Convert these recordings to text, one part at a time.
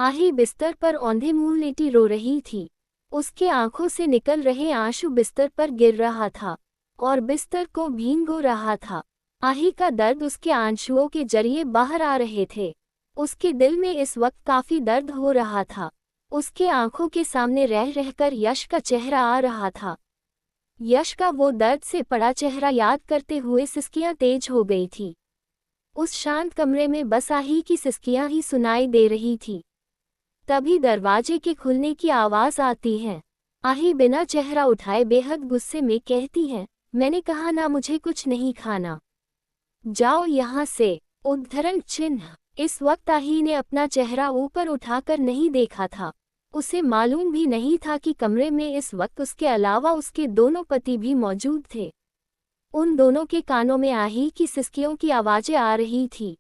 आही बिस्तर पर औंधे मुंह लेटी रो रही थी। उसके आंखों से निकल रहे आंसू बिस्तर पर गिर रहा था और बिस्तर को भीगो रहा था। आही का दर्द उसके आंसुओं के जरिए बाहर आ रहे थे। उसके दिल में इस वक्त काफी दर्द हो रहा था। उसके आंखों के सामने रह रहकर यश का चेहरा आ रहा था। यश का वो दर्द से पड़ा चेहरा याद करते हुए सिसकियां तेज हो गई थी। उस शांत कमरे में बस आही की सिसकियां ही सुनाई दे रही थी। तभी दरवाजे के खुलने की आवाज आती है। आही बिना चेहरा उठाए बेहद गुस्से में कहती है, मैंने कहा ना मुझे कुछ नहीं खाना, जाओ यहाँ से। उद्धरण चिन्ह। इस वक्त आही ने अपना चेहरा ऊपर उठाकर नहीं देखा था। उसे मालूम भी नहीं था कि कमरे में इस वक्त उसके अलावा उसके दोनों पति भी मौजूद थे। उन दोनों के कानों में आही की सिसकियों की आवाजें आ रही थी।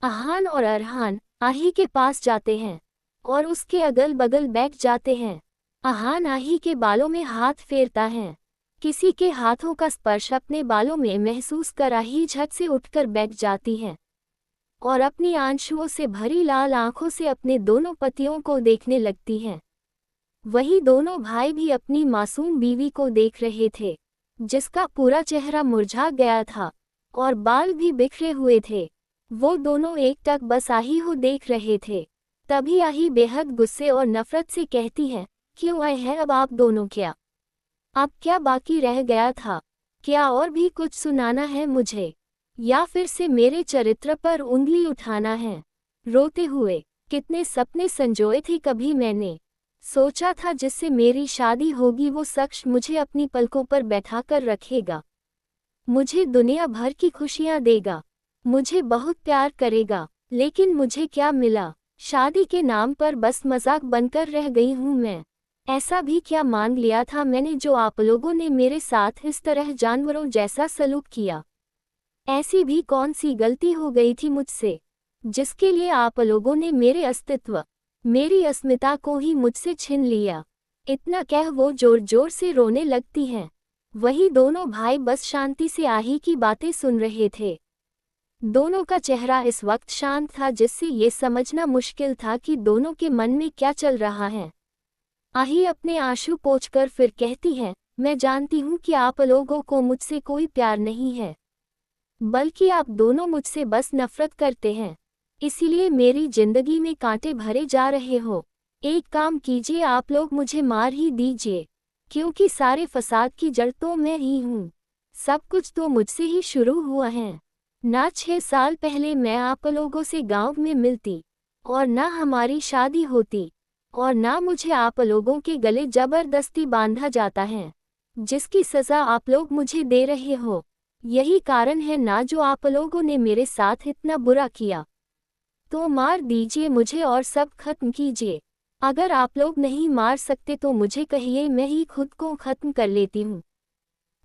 आहान और अरहान आही के पास जाते हैं और उसके अगल बगल बैठ जाते हैं। आहान आही के बालों में हाथ फेरता है। किसी के हाथों का स्पर्श अपने बालों में महसूस कर आही झट से उठकर बैठ जाती है और अपनी आंसुओं से भरी लाल आंखों से अपने दोनों पतियों को देखने लगती है। वही दोनों भाई भी अपनी मासूम बीवी को देख रहे थे, जिसका पूरा चेहरा मुरझा गया था और बाल भी बिखरे हुए थे। वो दोनों एकटक बस आही को देख रहे थे। तभी आही बेहद गुस्से और नफरत से कहती है, क्यों आए हैं अब आप दोनों? क्या अब क्या बाकी रह गया था? क्या और भी कुछ सुनाना है मुझे, या फिर से मेरे चरित्र पर उंगली उठाना है? रोते हुए, कितने सपने संजोए थे कभी मैंने। सोचा था जिससे मेरी शादी होगी वो शख्स मुझे अपनी पलकों पर बैठाकर रखेगा, मुझे दुनिया भर की खुशियां देगा, मुझे बहुत प्यार करेगा। लेकिन मुझे क्या मिला? शादी के नाम पर बस मजाक बनकर रह गई हूँ मैं। ऐसा भी क्या मान लिया था मैंने जो आप लोगों ने मेरे साथ इस तरह जानवरों जैसा सलूक किया? ऐसी भी कौन सी गलती हो गई थी मुझसे, जिसके लिए आप लोगों ने मेरे अस्तित्व, मेरी अस्मिता को ही मुझसे छीन लिया? इतना कह वो जोर जोर से रोने लगती हैं। वही दोनों भाई बस शांति से आही की बातें सुन रहे थे। दोनों का चेहरा इस वक्त शांत था, जिससे ये समझना मुश्किल था कि दोनों के मन में क्या चल रहा है। आही अपने आंसू पोंछकर फिर कहती है, मैं जानती हूँ कि आप लोगों को मुझसे कोई प्यार नहीं है, बल्कि आप दोनों मुझसे बस नफरत करते हैं। इसीलिए मेरी जिंदगी में कांटे भरे जा रहे हो। एक काम कीजिए, आप लोग मुझे मार ही दीजिए, क्योंकि सारे फसाद की जड़ तो मैं ही हूँ। सब कुछ तो मुझसे ही शुरू हुआ है। ना 6 साल पहले मैं आप लोगों से गांव में मिलती, और ना हमारी शादी होती, और ना मुझे आप लोगों के गले जबरदस्ती बांधा जाता है, जिसकी सज़ा आप लोग मुझे दे रहे हो। यही कारण है ना जो आप लोगों ने मेरे साथ इतना बुरा किया। तो मार दीजिए मुझे और सब खत्म कीजिए। अगर आप लोग नहीं मार सकते तो मुझे कहिए, मैं ही खुद को खत्म कर लेती हूँ,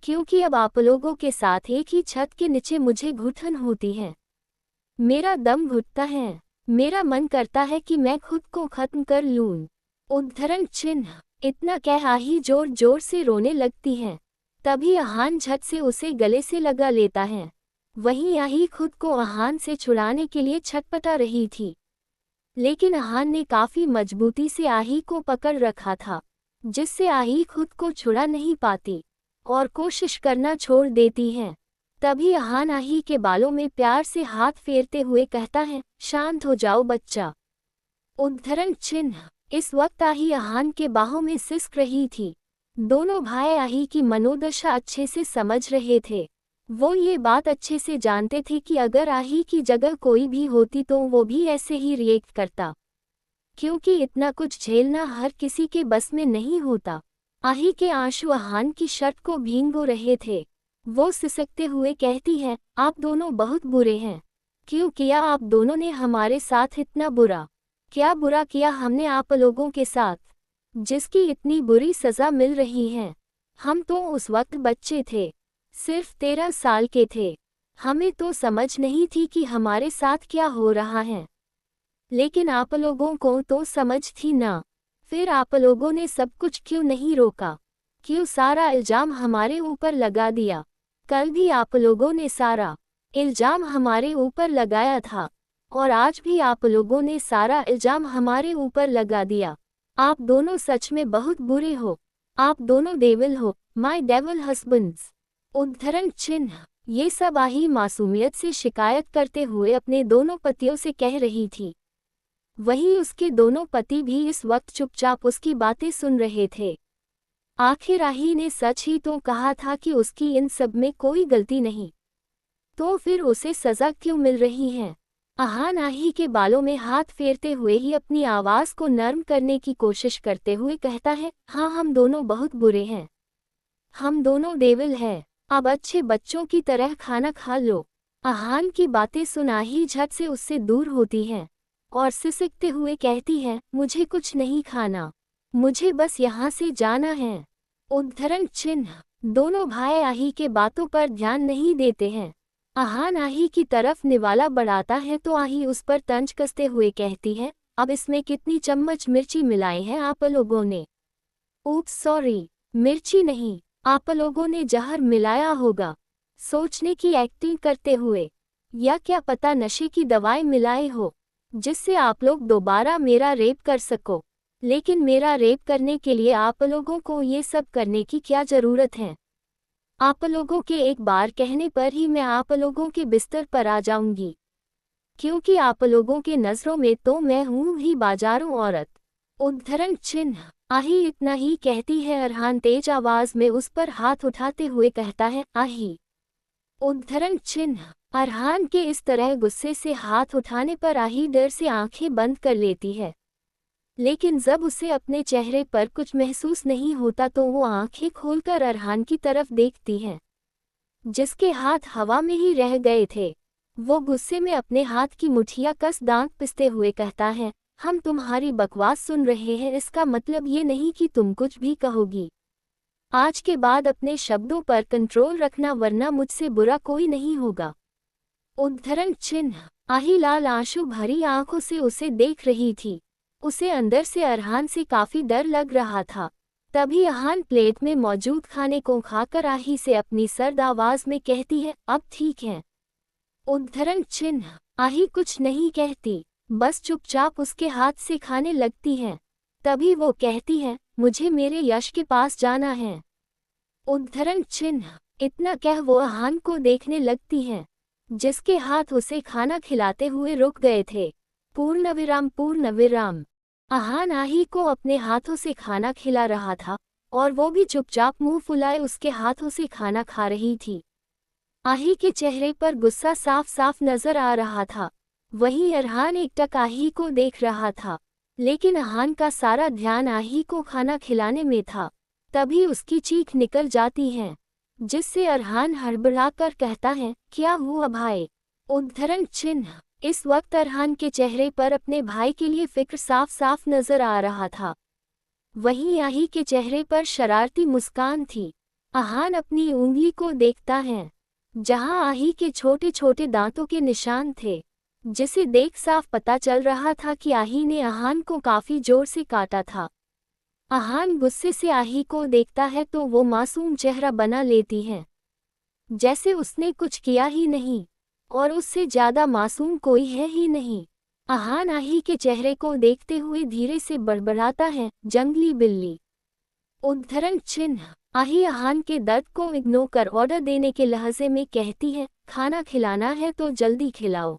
क्योंकि अब आप लोगों के साथ एक ही छत के नीचे मुझे घुटन होती है। मेरा दम घुटता है, मेरा मन करता है कि मैं खुद को खत्म कर लूं। उद्धरण चिन्ह। इतना कह आही जोर जोर से रोने लगती है। तभी आहान झट से उसे गले से लगा लेता है। वहीं आही खुद को आहान से छुड़ाने के लिए छटपटा रही थी, लेकिन आहान ने काफी मजबूती से आही को पकड़ रखा था, जिससे आही खुद को छुड़ा नहीं पाती और कोशिश करना छोड़ देती है। तभी आहान आही के बालों में प्यार से हाथ फेरते हुए कहता है, शांत हो जाओ बच्चा। उद्धरण चिन्ह। इस वक्त आही आहान के बाहों में सिसक रही थी। दोनों भाई आही की मनोदशा अच्छे से समझ रहे थे। वो ये बात अच्छे से जानते थे कि अगर आही की जगह कोई भी होती तो वो भी ऐसे ही रिएक्ट करता, क्योंकि इतना कुछ झेलना हर किसी के बस में नहीं होता। आही के आंसू आहान की शर्ट को भीगो रहे थे। वो सिसकते हुए कहती है, आप दोनों बहुत बुरे हैं। क्यों किया आप दोनों ने हमारे साथ इतना बुरा? क्या बुरा किया हमने आप लोगों के साथ, जिसकी इतनी बुरी सज़ा मिल रही है? हम तो उस वक्त बच्चे थे, सिर्फ 13 साल के थे। हमें तो समझ नहीं थी कि हमारे साथ क्या हो रहा है, लेकिन आप लोगों को तो समझ थी ना। फिर आप लोगों ने सब कुछ क्यों नहीं रोका? क्यों सारा इल्जाम हमारे ऊपर लगा दिया? कल भी आप लोगों ने सारा इल्जाम हमारे ऊपर लगाया था। और आज भी आप लोगों ने सारा इल्जाम हमारे ऊपर लगा दिया। आप दोनों सच में बहुत बुरे हो। आप दोनों डेविल हो, माय डेविल हस्बैंड्स। उद्धरण चिन्ह। ये सब आही मासूमियत से शिकायत करते हुए अपने दोनों पतियों से कह रही थी। वहीं उसके दोनों पति भी इस वक्त चुपचाप उसकी बातें सुन रहे थे। आखिर आही ने सच ही तो कहा था कि उसकी इन सब में कोई गलती नहीं, तो फिर उसे सजा क्यों मिल रही है? आहान आही के बालों में हाथ फेरते हुए ही अपनी आवाज को नर्म करने की कोशिश करते हुए कहता है, हाँ हम दोनों बहुत बुरे हैं, हम दोनों डेविल हैं। अब अच्छे बच्चों की तरह खाना खा लो। आहान की बातें सुन आही झट से उससे दूर होती है और सिसकते हुए कहती है, मुझे कुछ नहीं खाना, मुझे बस यहाँ से जाना है। उद्धरण चिन्ह। दोनों भाई आही के बातों पर ध्यान नहीं देते हैं। आहान आही की तरफ निवाला बढ़ाता है तो आही उस पर तंज कसते हुए कहती है, अब इसमें कितनी चम्मच मिर्ची मिलाई है आप लोगों ने? ऊप्स सॉरी, मिर्ची नहीं, आप लोगों ने जहर मिलाया होगा। सोचने की एक्टिंग करते हुए, या क्या पता नशे की दवाई मिलाई हो, जिससे आप लोग दोबारा मेरा रेप कर सको। लेकिन मेरा रेप करने के लिए आप लोगों को ये सब करने की क्या ज़रूरत है? आप लोगों के एक बार कहने पर ही मैं आप लोगों के बिस्तर पर आ जाऊंगी, क्योंकि आप लोगों के नज़रों में तो मैं हूँ ही बाजारू औरत। उद्धरण चिन्ह। आही इतना ही कहती है। अरहान तेज आवाज में उस पर हाथ उठाते हुए कहता है, आही। उद्धरण चिन्ह। अरहान के इस तरह गुस्से से हाथ उठाने पर आही डर से आंखें बंद कर लेती है, लेकिन जब उसे अपने चेहरे पर कुछ महसूस नहीं होता तो वो आंखें खोलकर अरहान की तरफ देखती है, जिसके हाथ हवा में ही रह गए थे। वो गुस्से में अपने हाथ की मुठिया कस दांत पिसते हुए कहता है, हम तुम्हारी बकवास सुन रहे हैं, इसका मतलब ये नहीं कि तुम कुछ भी कहोगी। आज के बाद अपने शब्दों पर कंट्रोल रखना, वरना मुझसे बुरा कोई नहीं होगा। उद्धरण चिन्ह। आही लाल आंसू भरी आंखों से उसे देख रही थी। उसे अंदर से अरहान से काफी डर लग रहा था। तभी अरहान प्लेट में मौजूद खाने को खाकर आही से अपनी सर्द आवाज में कहती है, अब ठीक है। उद्धरण चिन्ह। आही कुछ नहीं कहती, बस चुपचाप उसके हाथ से खाने लगती है। तभी वो कहती है, मुझे मेरे यश के पास जाना है। उद्धरण चिन्ह। इतना कह वो अरहान को देखने लगती है, जिसके हाथ उसे खाना खिलाते हुए रुक गए थे। पूर्णविराम पूर्णविराम। अरहान आही को अपने हाथों से खाना खिला रहा था और वो भी चुपचाप मुंह फुलाए उसके हाथों से खाना खा रही थी। आही के चेहरे पर गुस्सा साफ साफ नजर आ रहा था। वहीं अरहान एकटक आही को देख रहा था, लेकिन अरहान का सारा ध्यान आही को खाना खिलाने में था। तभी उसकी चीख निकल जाती है, जिससे अरहान हड़बड़ाकर कहता है, क्या हुआ भाई? उद्धरण चिन्ह। इस वक्त अरहान के चेहरे पर अपने भाई के लिए फिक्र साफ साफ नजर आ रहा था। वहीं आही के चेहरे पर शरारती मुस्कान थी। अरहान अपनी उंगली को देखता है, जहां आही के छोटे छोटे दांतों के निशान थे, जिसे देख साफ पता चल रहा था कि आही ने अरहान को काफी जोर से काटा था। अरहान गुस्से से आही को देखता है तो वो मासूम चेहरा बना लेती है, जैसे उसने कुछ किया ही नहीं, और उससे ज्यादा मासूम कोई है ही नहीं। अरहान आही के चेहरे को देखते हुए धीरे से बड़बड़ाता है, जंगली बिल्ली। उद्धरण चिन्ह। आही अरहान के दर्द को इग्नोर कर ऑर्डर देने के लहजे में कहती है, खाना खिलाना है तो जल्दी खिलाओ,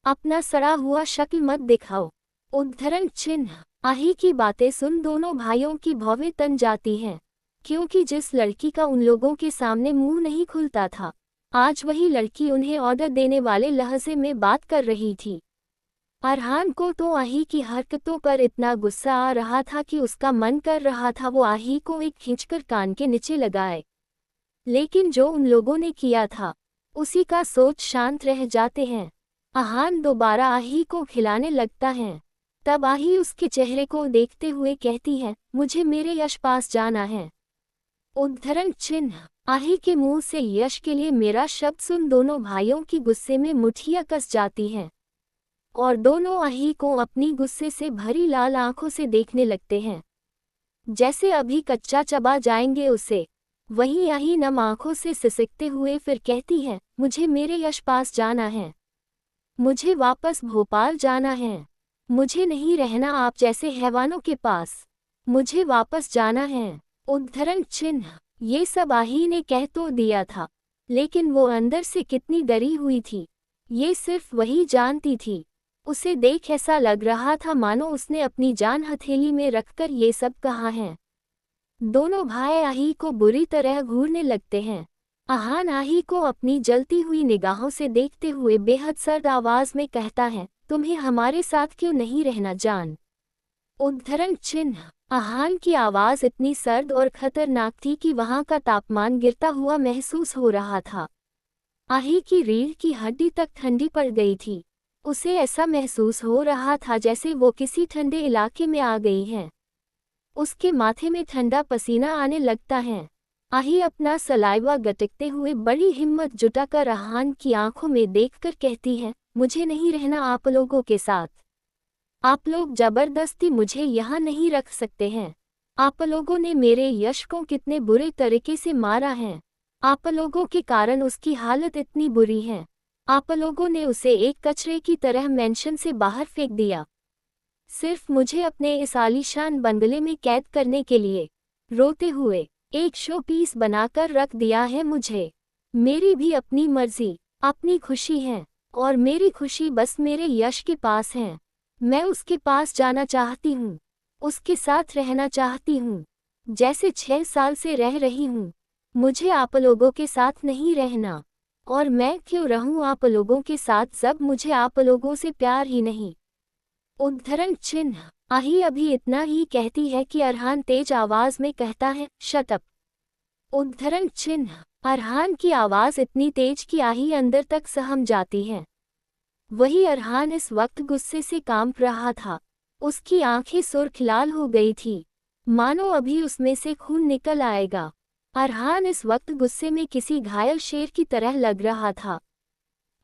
अपना सड़ा हुआ शक्ल मत दिखाओ। उद्धरण चिन्ह। आही की बातें सुन दोनों भाइयों की भौवें तन जाती हैं, क्योंकि जिस लड़की का उन लोगों के सामने मुंह नहीं खुलता था, आज वही लड़की उन्हें ऑर्डर देने वाले लहजे में बात कर रही थी। अरहान को तो आही की हरकतों पर इतना गुस्सा आ रहा था कि उसका मन कर रहा था वो आही को एक खींचकर कान के नीचे लगाए, लेकिन जो उन लोगों ने किया था उसी का सोच शांत रह जाते हैं। अरहान दोबारा आही को खिलाने लगता है। तब आही उसके चेहरे को देखते हुए कहती है, मुझे मेरे यश पास जाना है। उद्धरण चिन्ह। आही के मुंह से यश के लिए मेरा शब्द सुन दोनों भाइयों की गुस्से में मुठियां कस जाती हैं, और दोनों आही को अपनी गुस्से से भरी लाल आंखों से देखने लगते हैं, जैसे अभी कच्चा चबा जाएंगे उसे। वहीं आही नम आंखों से सिसकते हुए फिर कहती है, मुझे मेरे यश पास जाना है। मुझे वापस भोपाल जाना है। मुझे नहीं रहना आप जैसे हैवानों के पास। मुझे वापस जाना है। उद्धरण चिन्ह। ये सब आही ने कह तो दिया था, लेकिन वो अंदर से कितनी डरी हुई थी, ये सिर्फ वही जानती थी। उसे देख ऐसा लग रहा था मानो उसने अपनी जान हथेली में रखकर ये सब कहा है। दोनों भाई आही को बुरी तरह घूरने लगते हैं। आहान आही को अपनी जलती हुई निगाहों से देखते हुए बेहद सर्द आवाज में कहता है, तुम्हें हमारे साथ क्यों नहीं रहना जान। उद्धरण चिन्ह। आहान की आवाज इतनी सर्द और खतरनाक थी कि वहां का तापमान गिरता हुआ महसूस हो रहा था। आही की रीढ़ की हड्डी तक ठंडी पड़ गई थी। उसे ऐसा महसूस हो रहा था जैसे वो किसी ठंडे इलाके में आ गई है। उसके माथे में ठंडा पसीना आने लगता है। आही अपना सलाइवा गटकते हुए बड़ी हिम्मत जुटाकर आहान की आंखों में देखकर कहती है, मुझे नहीं रहना आप लोगों के साथ। आप लोग जबरदस्ती मुझे यहाँ नहीं रख सकते हैं। आप लोगों ने मेरे यश को कितने बुरे तरीके से मारा है। आप लोगों के कारण उसकी हालत इतनी बुरी है। आप लोगों ने उसे एक कचरे की तरह मेंशन से बाहर फेंक दिया, सिर्फ मुझे अपने इस आलीशान बंगले में कैद करने के लिए। रोते हुए एक शो पीस बनाकर रख दिया है मुझे। मेरी भी अपनी मर्जी, अपनी खुशी है, और मेरी खुशी बस मेरे यश के पास है। मैं उसके पास जाना चाहती हूँ, उसके साथ रहना चाहती हूँ, जैसे 6 साल से रह रही हूँ। मुझे आप लोगों के साथ नहीं रहना, और मैं क्यों रहूं आप लोगों के साथ जब मुझे आप लोगों से प्यार ही नहीं। उद्धरण चिन्ह। आही अभी इतना ही कहती है कि अरहान तेज आवाज में कहता है, शट अप। उद्धरण चिन्ह। अरहान की आवाज इतनी तेज कि आही अंदर तक सहम जाती है। वही अरहान इस वक्त गुस्से से कांप रहा था। उसकी आंखें सुर्ख लाल हो गई थी, मानो अभी उसमें से खून निकल आएगा। अरहान इस वक्त गुस्से में किसी घायल शेर की तरह लग रहा था,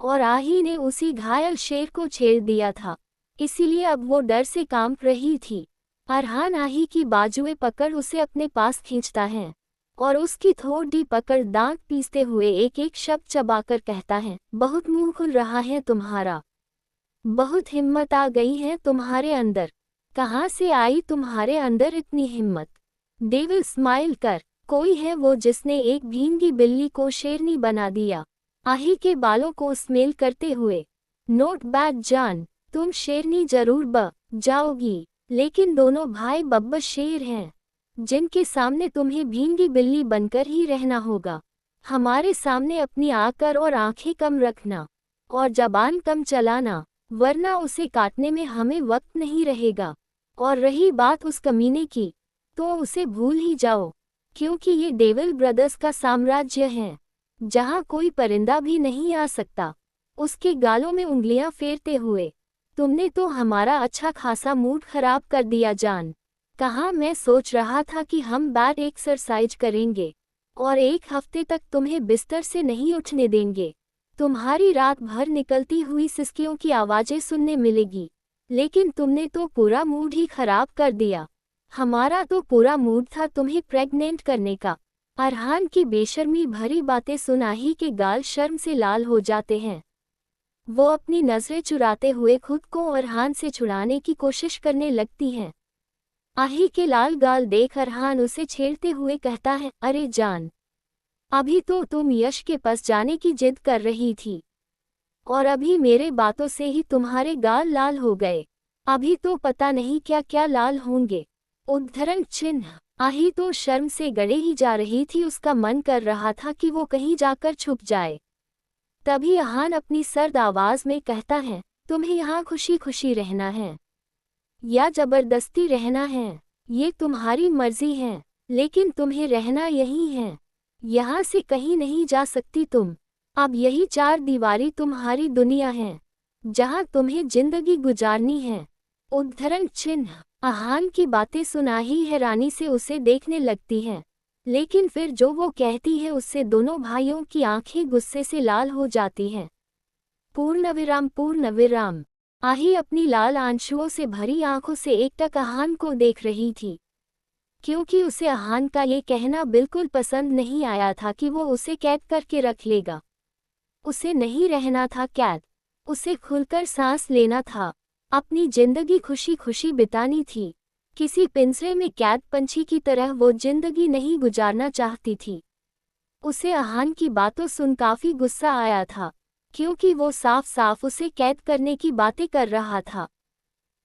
और आही ने उसी घायल शेर को छेड़ दिया था, इसीलिए अब वो डर से कांप रही थी। अरहान आही की बाजुएं पकड़ उसे अपने पास खींचता है, और उसकी थोड़ी पकड़ दांत पीसते हुए एक एक शब्द चबाकर कहता है, बहुत मुंह खुल रहा है तुम्हारा, बहुत हिम्मत आ गई है तुम्हारे अंदर। कहाँ से आई तुम्हारे अंदर इतनी हिम्मत। डेविल स्माइल कर। कोई है वो जिसने एक भींगी बिल्ली को शेरनी बना दिया। आही के बालों को स्मेल करते हुए, नोट बैड जान, तुम शेरनी जरूर ब जाओगी, लेकिन दोनों भाई बब्बर शेर हैं, जिनके सामने तुम्हें भींगी बिल्ली बनकर ही रहना होगा। हमारे सामने अपनी आकर और आंखें कम रखना, और जबान कम चलाना, वरना उसे काटने में हमें वक्त नहीं रहेगा। और रही बात उस कमीने की, तो उसे भूल ही जाओ, क्योंकि ये डेविल ब्रदर्स का साम्राज्य है, जहाँ कोई परिंदा भी नहीं आ सकता। उसके गालों में उंगलियां फेरते हुए, तुमने तो हमारा अच्छा खासा मूड खराब कर दिया जान। कहाँ मैं सोच रहा था कि हम बैड एक्सरसाइज करेंगे, और 1 हफ्ते तक तुम्हें बिस्तर से नहीं उठने देंगे। तुम्हारी रात भर निकलती हुई सिसकियों की आवाज़ें सुनने मिलेगी, लेकिन तुमने तो पूरा मूड ही खराब कर दिया। हमारा तो पूरा मूड था तुम्हें प्रेग्नेंट करने का। अरहान की बेशर्मी भरी बातें सुन आही के गाल शर्म से लाल हो जाते हैं। वो अपनी नजरें चुराते हुए खुद को अरहान से छुड़ाने की कोशिश करने लगती हैं। आही के लाल गाल देख अरहान उसे छेड़ते हुए कहता है, अरे जान, अभी तो तुम यश के पास जाने की जिद कर रही थी, और अभी मेरे बातों से ही तुम्हारे गाल लाल हो गए। अभी तो पता नहीं क्या क्या लाल होंगे। उद्धरण चिन्ह। आही तो शर्म से गड़े ही जा रही थी। उसका मन कर रहा था कि वो कहीं जाकर छुप जाए। तभी अहान अपनी सर्द आवाज में कहता है, तुम्हें यहाँ खुशी खुशी रहना है या जबरदस्ती रहना है, ये तुम्हारी मर्जी है, लेकिन तुम्हें रहना यही है। यहाँ से कहीं नहीं जा सकती तुम। अब यही 4 दीवारी तुम्हारी दुनिया है, जहाँ तुम्हें जिंदगी गुजारनी है। उद्धरण चिन्ह। अहान की बातें सुना ही हैरानी से उसे देखने लगती हैं, लेकिन फिर जो वो कहती है उससे दोनों भाइयों की आंखें गुस्से से लाल हो जाती हैं। पूर्णविराम पूर्णविराम। आही अपनी लाल आंसुओं से भरी आंखों से एकटक अहान को देख रही थी, क्योंकि उसे अहान का ये कहना बिल्कुल पसंद नहीं आया था कि वो उसे कैद करके रख लेगा। उसे नहीं रहना था कैद, उसे खुलकर सांस लेना था, अपनी जिंदगी खुशी खुशी बितानी थी। किसी पिंजरे में कैद पंछी की तरह वो जिंदगी नहीं गुजारना चाहती थी। उसे आहान की बातों सुन काफी गुस्सा आया था, क्योंकि वो साफ साफ उसे कैद करने की बातें कर रहा था।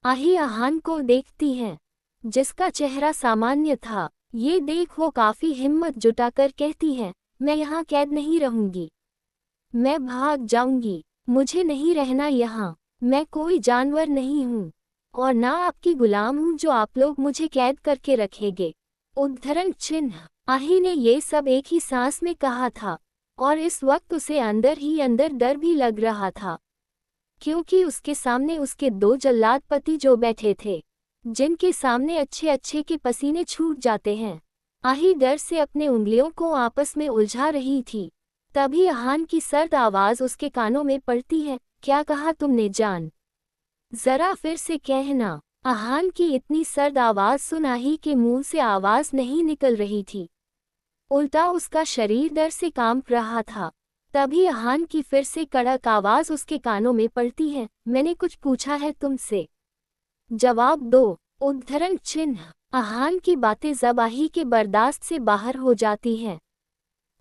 आही आहान को देखती है, जिसका चेहरा सामान्य था। ये देख वो काफी हिम्मत जुटाकर कहती है, मैं यहाँ कैद नहीं रहूंगी, मैं भाग जाऊंगी। मुझे नहीं रहना यहाँ। मैं कोई जानवर नहीं हूँ और ना आपकी गुलाम हूँ जो आप लोग मुझे कैद करके रखेंगे। उद्धरण चिन्ह। आही ने ये सब एक ही सांस में कहा था और इस वक्त उसे अंदर ही अंदर डर भी लग रहा था, क्योंकि उसके सामने उसके दो जल्लाद पति जो बैठे थे, जिनके सामने अच्छे अच्छे के पसीने छूट जाते हैं। आही डर से अपने उंगलियों को आपस में उलझा रही थी। तभी आहान की सर्द आवाज उसके कानों में पड़ती है, क्या कहा तुमने जान? जरा फिर से कहना। आहान की इतनी सर्द आवाज सुन आही के मुंह से आवाज नहीं निकल रही थी, उल्टा उसका शरीर डर से कांप रहा था। तभी आहान की फिर से कड़क आवाज उसके कानों में पड़ती है, मैंने कुछ पूछा है तुमसे, जवाब दो। उद्धरण चिन्ह। आहान की बातें जब आही के बर्दाश्त से बाहर हो जाती हैं,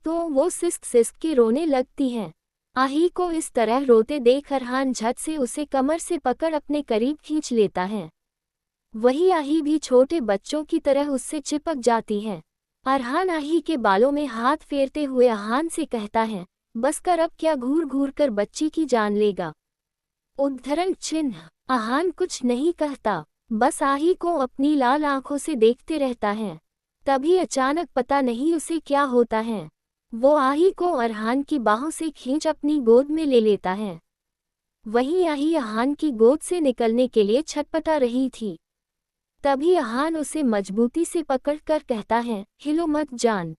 तो वो सिसक सिसक के रोने लगती हैं। आही को इस तरह रोते देख अरहान झट से उसे कमर से पकड़ अपने करीब खींच लेता है। वही आही भी छोटे बच्चों की तरह उससे चिपक जाती है। अरहान आही के बालों में हाथ फेरते हुए आहान से कहता है, बस कर, अब क्या घूर घूर कर बच्ची की जान लेगा? उद्धरण चिन्ह। आहान कुछ नहीं कहता, बस आही को अपनी लाल आंखों से देखते रहता है। तभी अचानक पता नहीं उसे क्या होता है, वो आही को अरहान की बाहों से खींच अपनी गोद में ले लेता है। वहीं आही आहान की गोद से निकलने के लिए छटपटा रही थी। तभी आहान उसे मजबूती से पकड़कर कहता है, हिलो मत जान,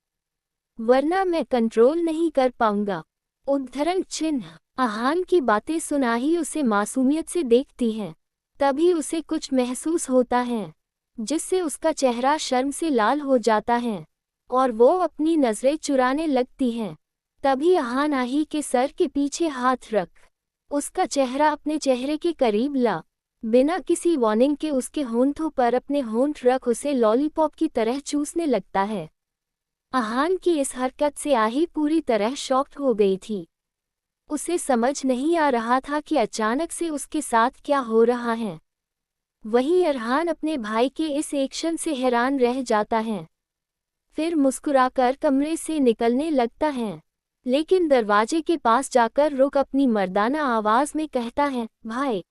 वरना मैं कंट्रोल नहीं कर पाऊंगा। उद्धरण चिन्ह। आहान की बातें सुन आही उसे मासूमियत से देखती है। तभी उसे कुछ महसूस होता है, जिससे उसका चेहरा शर्म से लाल हो जाता है और वो अपनी नजरें चुराने लगती हैं। तभी आहान आही के सर के पीछे हाथ रख उसका चेहरा अपने चेहरे के करीब ला, बिना किसी वार्निंग के उसके होंठों पर अपने होंठ रख उसे लॉलीपॉप की तरह चूसने लगता है। आहान की इस हरकत से आही पूरी तरह शॉक्ड हो गई थी। उसे समझ नहीं आ रहा था कि अचानक से उसके साथ क्या हो रहा है। वहीं अरहान अपने भाई के इस एक्शन से हैरान रह जाता है। फिर मुस्कुराकर कमरे से निकलने लगता है, लेकिन दरवाजे के पास जाकर रुक अपनी मर्दाना आवाज में कहता है, भाई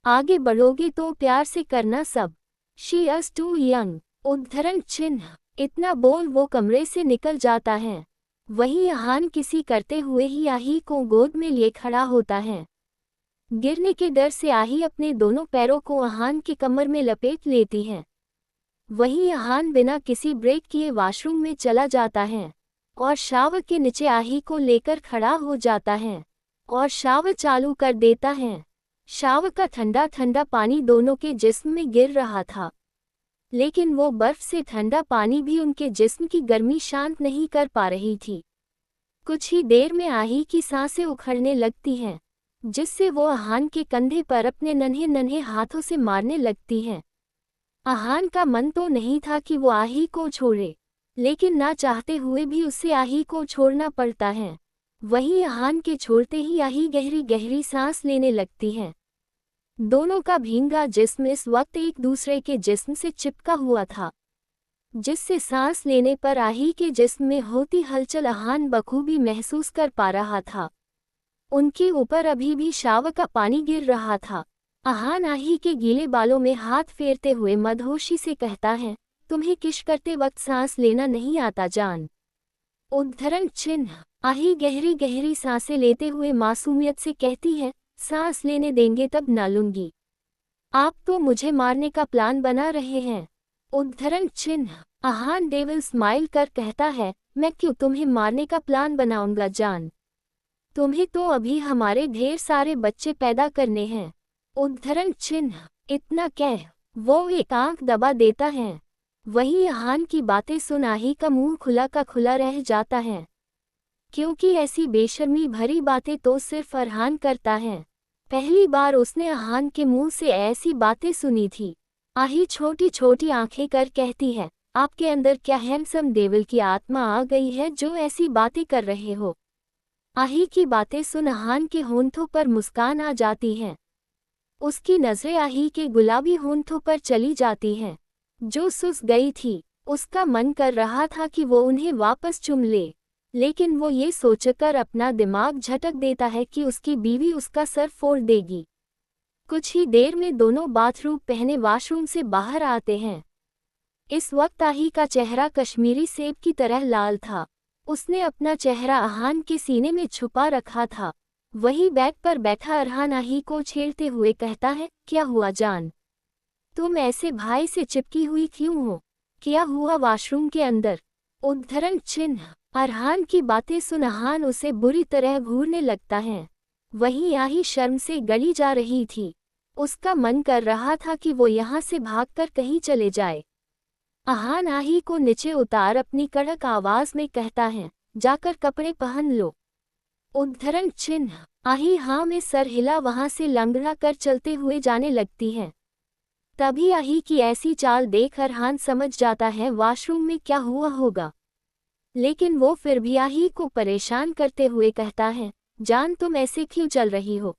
आगे बढ़ोगे तो प्यार से करना सब, शी इज टू यंग। उद्धरण चिन्ह। इतना बोल वो कमरे से निकल जाता है। वहीं आहान किसी करते हुए ही आही को गोद में लिए खड़ा होता है। गिरने के डर से आही अपने दोनों पैरों को आहान की कमर में लपेट लेती है। वहीं आहान बिना किसी ब्रेक किए वॉशरूम में चला जाता है और शावर के नीचे आही को लेकर खड़ा हो जाता है और शावर चालू कर देता है। शावर का ठंडा ठंडा पानी दोनों के जिस्म में गिर रहा था, लेकिन वो बर्फ से ठंडा पानी भी उनके जिस्म की गर्मी शांत नहीं कर पा रही थी। कुछ ही देर में आही की सांसें उखड़ने लगती हैं, जिससे वो आहान के कंधे पर अपने नन्हे नन्हे हाथों से मारने लगती हैं। आहान का मन तो नहीं था कि वो आही को छोड़े, लेकिन ना चाहते हुए भी उसे आही को छोड़ना पड़ता है। वहीं आहान के छोड़ते ही आही गहरी गहरी सांस लेने लगती है। दोनों का भींगा जिस्म इस वक्त एक दूसरे के जिस्म से चिपका हुआ था, जिससे सांस लेने पर आही के जिस्म में होती हलचल आहान बखूबी महसूस कर पा रहा था। उनके ऊपर अभी भी शावर का पानी गिर रहा था। आहान आही के गीले बालों में हाथ फेरते हुए मदहोशी से कहता है, तुम्हें किश करते वक्त सांस लेना नहीं आता जान? उद्धरण चिन्ह। आही गहरी गहरी सांसें लेते हुए मासूमियत से कहती है, सांस लेने देंगे तब ना लूंगी, आप तो मुझे मारने का प्लान बना रहे हैं। उद्धरण चिन्ह। आहान डेविल स्माइल कर कहता है, मैं क्यों तुम्हें मारने का प्लान बनाऊंगा जान? तुम्हें तो अभी हमारे ढेर सारे बच्चे पैदा करने हैं। उद्धरण चिन्ह। इतना कह वो एक आंख दबा देता है। वहीं आहान की बातें सुन आही का मुंह खुला का खुला रह जाता है, क्योंकि ऐसी बेशर्मी भरी बातें तो सिर्फ अरहान करता है। पहली बार उसने अहान के मुंह से ऐसी बातें सुनी थी। आही छोटी छोटी आंखें कर कहती है, आपके अंदर क्या हैंडसम डेविल की आत्मा आ गई है जो ऐसी बातें कर रहे हो। आही की बातें सुन अहान के होंठों पर मुस्कान आ जाती है। उसकी नजरें आही के गुलाबी होंठों पर चली जाती हैं, जो सुस गई थी। उसका मन कर रहा था कि वो उन्हें वापस चुम ले, लेकिन वो ये सोचकर अपना दिमाग झटक देता है कि उसकी बीवी उसका सर फोड़ देगी। कुछ ही देर में दोनों बाथरूम पहने वॉशरूम से बाहर आते हैं। इस वक्त आही का चेहरा कश्मीरी सेब की तरह लाल था। उसने अपना चेहरा अहान के सीने में छुपा रखा था। वही बेड पर बैठा अरहान आही को छेड़ते हुए कहता है, क्या हुआ जान, तुम ऐसे भाई से चिपकी हुई क्यों हो, क्या हुआ वॉशरूम के अंदर। उद्धरण चिन्ह। अरहान की बातें सुन अहान उसे बुरी तरह घूरने लगता है। वहीं आही शर्म से गली जा रही थी। उसका मन कर रहा था कि वो यहाँ से भागकर कहीं चले जाए। अहान आही को नीचे उतार अपनी कड़क आवाज में कहता है, जाकर कपड़े पहन लो। उद्धरण चिन्ह। आही हाँ में सर हिला वहां से लंगड़ा कर चलते हुए जाने लगती है। तभी आही की ऐसी चाल देख अरहान समझ जाता है वॉशरूम में क्या हुआ होगा, लेकिन वो फिर भी आही को परेशान करते हुए कहता है, जान तुम ऐसे क्यों चल रही हो,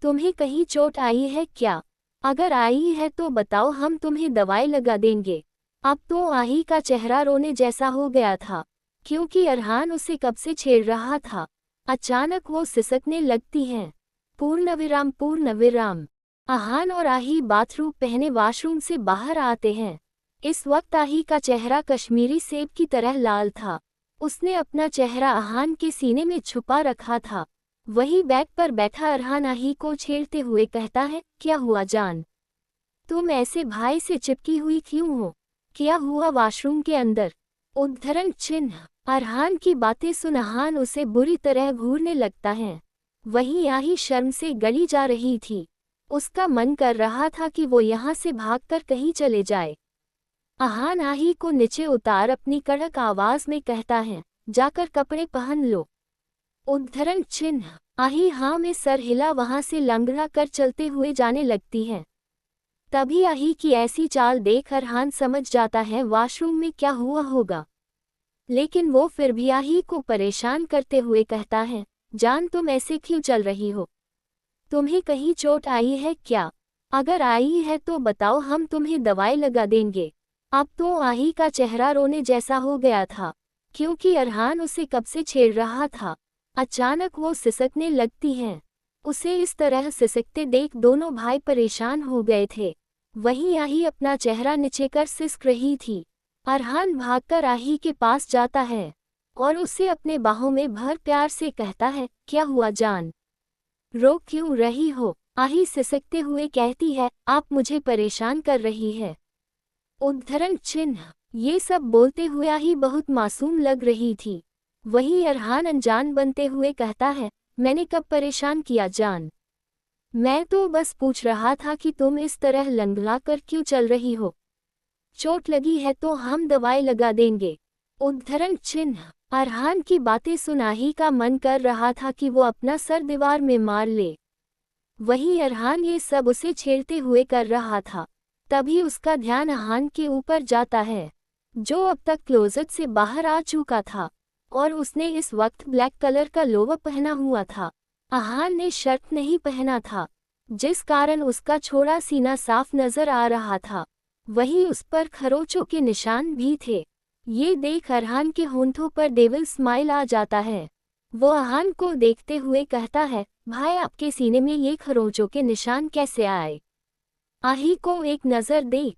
तुम्हें कहीं चोट आई है क्या, अगर आई है तो बताओ हम तुम्हें दवाई लगा देंगे। अब तो आही का चेहरा रोने जैसा हो गया था, क्योंकि अरहान उसे कब से छेड़ रहा था। अचानक वो सिसकने लगती हैं। पूर्णविराम पूर्णविराम। अहान और आही बाथरूम पहने वॉशरूम से बाहर आते हैं। इस वक्त आही का चेहरा कश्मीरी सेब की तरह लाल था। उसने अपना चेहरा अहान के सीने में छुपा रखा था। वही बेड पर बैठा अरहान आही को छेड़ते हुए कहता है, क्या हुआ जान, तुम ऐसे भाई से चिपकी हुई क्यों हो, क्या हुआ वॉशरूम के अंदर। उद्धरण चिन्ह। अरहान की बातें सुन अहान उसे बुरी तरह घूरने लगता है। वहीं आही शर्म से गली जा रही थी। उसका मन कर रहा था कि वो यहाँ से भागकर कहीं चले जाए। अहान आही को नीचे उतार अपनी कड़क आवाज में कहता है, जाकर कपड़े पहन लो। उद्धरण चिन्ह। आही हाँ में सर हिला वहां से लंगड़ा कर चलते हुए जाने लगती है। तभी आही की ऐसी चाल देख अरहान समझ जाता है वॉशरूम में क्या हुआ होगा, लेकिन वो फिर भी आही को परेशान करते हुए कहता है, जान तुम ऐसे क्यों चल रही हो, तुम्हें कहीं चोट आई है क्या, अगर आई है तो बताओ हम तुम्हें दवाई लगा देंगे। अब तो आही का चेहरा रोने जैसा हो गया था, क्योंकि अरहान उसे कब से छेड़ रहा था। अचानक वो सिसकने लगती हैं। उसे इस तरह सिसकते देख दोनों भाई परेशान हो गए थे। वहीं आही अपना चेहरा नीचे कर सिसक रही थी। अरहान भागकर आही के पास जाता है और उसे अपने बाहों में भर प्यार से कहता है, क्या हुआ जान, रो क्यों रही हो। आही सिसकते हुए कहती है, आप मुझे परेशान कर रही है। उद्धरण चिन्ह। ये सब बोलते हुए आही बहुत मासूम लग रही थी। वहीं अरहान अनजान बनते हुए कहता है, मैंने कब परेशान किया जान, मैं तो बस पूछ रहा था कि तुम इस तरह लंगड़ा कर क्यों चल रही हो, चोट लगी है तो हम दवाई लगा देंगे। उद्धरण चिन्ह। अरहान की बातें सुन आही का मन कर रहा था कि वो अपना सर दीवार में मार ले। वहीं अरहान ये सब उसे छेड़ते हुए कर रहा था। तभी उसका ध्यान अहान के ऊपर जाता है, जो अब तक क्लोजेट से बाहर आ चुका था और उसने इस वक्त ब्लैक कलर का लोवर पहना हुआ था। अहान ने शर्ट नहीं पहना था, जिस कारण उसका छोड़ा सीना साफ नजर आ रहा था। वहीं उस पर खरोचों के निशान भी थे। ये देख अरहान के होंठों पर डेविल स्माइल आ जाता है। वो अहान को देखते हुए कहता है, भाई आपके सीने में ये खरोचों के निशान कैसे आए। आही को एक नज़र देख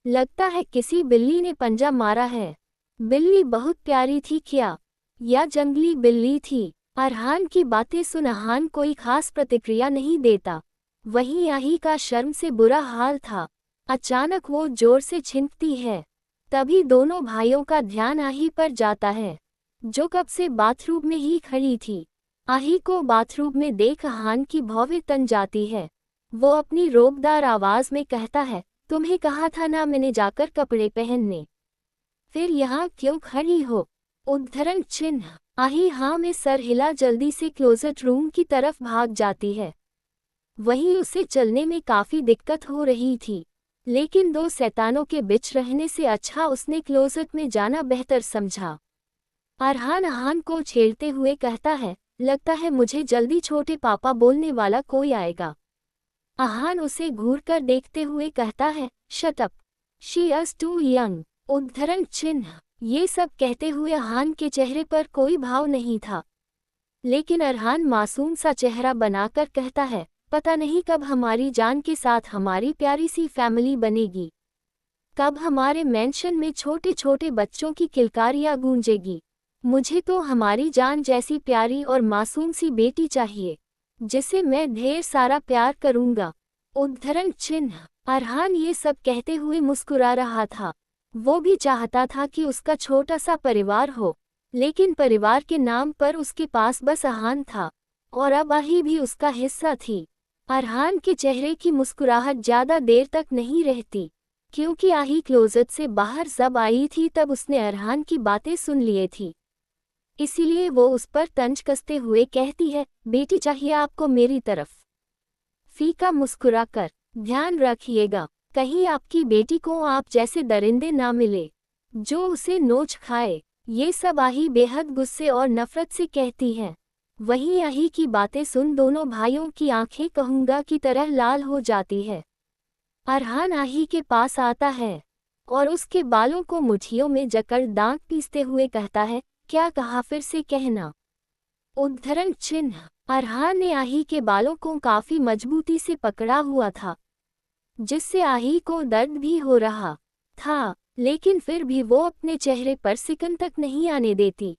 लगता है किसी बिल्ली ने पंजा मारा है। बिल्ली बहुत प्यारी थी क्या, या जंगली बिल्ली थी। अरहान की बातें सुन अहान कोई खास प्रतिक्रिया नहीं देता। वहीं आही का शर्म से बुरा हाल था। अचानक वो जोर से छींकती है। तभी दोनों भाइयों का ध्यान आही पर जाता है, जो कब से बाथरूम में ही खड़ी थी। आही को बाथरूम में देख अहान की भौवें तन जाती है। वो अपनी रोबदार आवाज में कहता है, तुम्हें कहा था ना मैंने जाकर कपड़े पहनने, फिर यहाँ क्यों खड़ी हो। उद्धरण चिन्ह। आही हाँ में सर हिला जल्दी से क्लोजेट रूम की तरफ भाग जाती है। वहीं उसे चलने में काफी दिक्कत हो रही थी, लेकिन दो शैतानों के बीच रहने से अच्छा उसने क्लोजेट में जाना बेहतर समझा। अरहान अहान को छेड़ते हुए कहता है, लगता है मुझे जल्दी छोटे पापा बोलने वाला कोई आएगा। अहान उसे घूर कर देखते हुए कहता है, shut up, she is too young. उद्धरण चिन्ह। ये सब कहते हुए अहान के चेहरे पर कोई भाव नहीं था, लेकिन अरहान मासूम सा चेहरा बनाकर कहता है, पता नहीं कब हमारी जान के साथ हमारी प्यारी सी फैमिली बनेगी, कब हमारे मेंशन में छोटे छोटे बच्चों की किलकारियां गूंजेगी। मुझे तो हमारी जान जैसी प्यारी और मासूम सी बेटी चाहिए, जिसे मैं ढेर सारा प्यार करूंगा। उद्धरण चिन्ह। अरहान ये सब कहते हुए मुस्कुरा रहा था। वो भी चाहता था कि उसका छोटा सा परिवार हो, लेकिन परिवार के नाम पर उसके पास बस अहान था, और अब आही भी उसका हिस्सा थी। अरहान के चेहरे की मुस्कुराहट ज्यादा देर तक नहीं रहती, क्योंकि आही क्लोजेट से बाहर जब आई थी तब उसने अरहान की बातें सुन लिए थी। इसीलिए वो उस पर तंज कसते हुए कहती है, बेटी चाहिए आपको मेरी तरफ। फीका मुस्कुराकर, ध्यान रखिएगा, कहीं आपकी बेटी को आप जैसे दरिंदे ना मिले जो उसे नोच खाए। ये सब आही बेहद गुस्से और नफरत से कहती है। वहीं आही की बातें सुन दोनों भाइयों की आंखें कहूंगा की तरह लाल हो जाती है। अरहान आही के पास आता है और उसके बालों को मुट्ठियों में जकड़ दांत पीसते हुए कहता है, क्या कहा, फिर से कहना। उद्धरण चिन्ह। अरहान ने आही के बालों को काफी मजबूती से पकड़ा हुआ था, जिससे आही को दर्द भी हो रहा था, लेकिन फिर भी वो अपने चेहरे पर सिकन तक नहीं आने देती।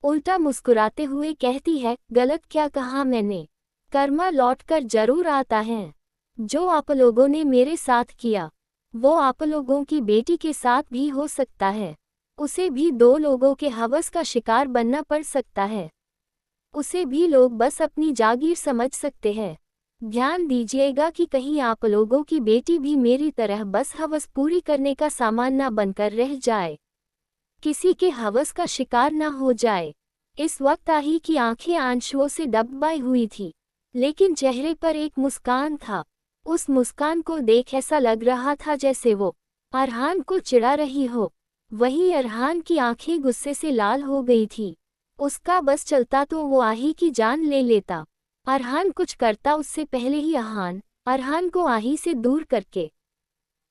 उल्टा मुस्कुराते हुए कहती है, गलत क्या कहा मैंने, कर्मा लौटकर जरूर आता है। जो आप लोगों ने मेरे साथ किया वो आप लोगों की बेटी के साथ भी हो सकता है। उसे भी दो लोगों के हवस का शिकार बनना पड़ सकता है। उसे भी लोग बस अपनी जागीर समझ सकते हैं। ध्यान दीजिएगा कि कहीं आप लोगों की बेटी भी मेरी तरह बस हवस पूरी करने का सामान ना बनकर रह जाए, किसी के हवस का शिकार ना हो जाए। इस वक्त आही की आंखें आंसुओं से डबडबाई हुई थी, लेकिन चेहरे पर एक मुस्कान था। उस मुस्कान को देख ऐसा लग रहा था जैसे वो अरहान को चिढ़ा रही हो। वहीं अरहान की आंखें गुस्से से लाल हो गई थी। उसका बस चलता तो वो आही की जान ले लेता। अरहान कुछ करता उससे पहले ही अरहान को आही से दूर करके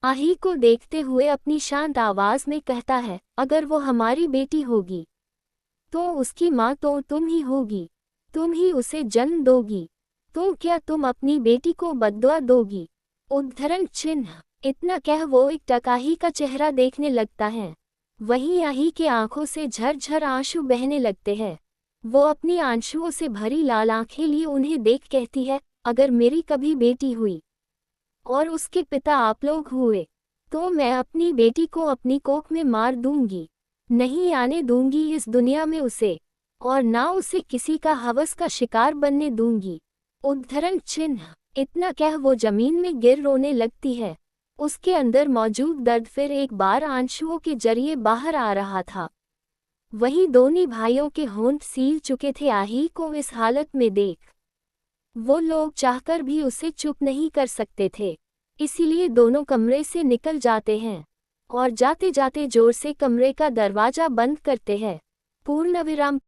आही को देखते हुए अपनी शांत आवाज में कहता है, अगर वो हमारी बेटी होगी तो उसकी माँ तो तुम ही होगी, तुम ही उसे जन्म दोगी, तो क्या तुम अपनी बेटी को बद्दुआ दोगी। उद्धरण चिन्ह। इतना कह वो एक टक आही का चेहरा देखने लगता है। वहीं आही के आंखों से झरझर आंसू बहने लगते हैं। वो अपनी आंसुओं से भरी लाल आंखें लिए उन्हें देख कहती है, अगर मेरी कभी बेटी हुई और उसके पिता आप लोग हुए तो मैं अपनी बेटी को अपनी कोख में मार दूंगी, नहीं आने दूंगी इस दुनिया में उसे, और ना उसे किसी का हवस का शिकार बनने दूंगी। उद्धरण चिन्ह। इतना कह वो जमीन में गिर रोने लगती है। उसके अंदर मौजूद दर्द फिर एक बार आंसुओं के जरिए बाहर आ रहा था। वहीं दोनों भाइयों के होंठ सील चुके थे आही को इस हालत में देख। वो लोग चाहकर भी उसे चुप नहीं कर सकते थे, इसीलिए दोनों कमरे से निकल जाते हैं और जाते जाते जोर से कमरे का दरवाजा बंद करते हैं। पूर्णविराम।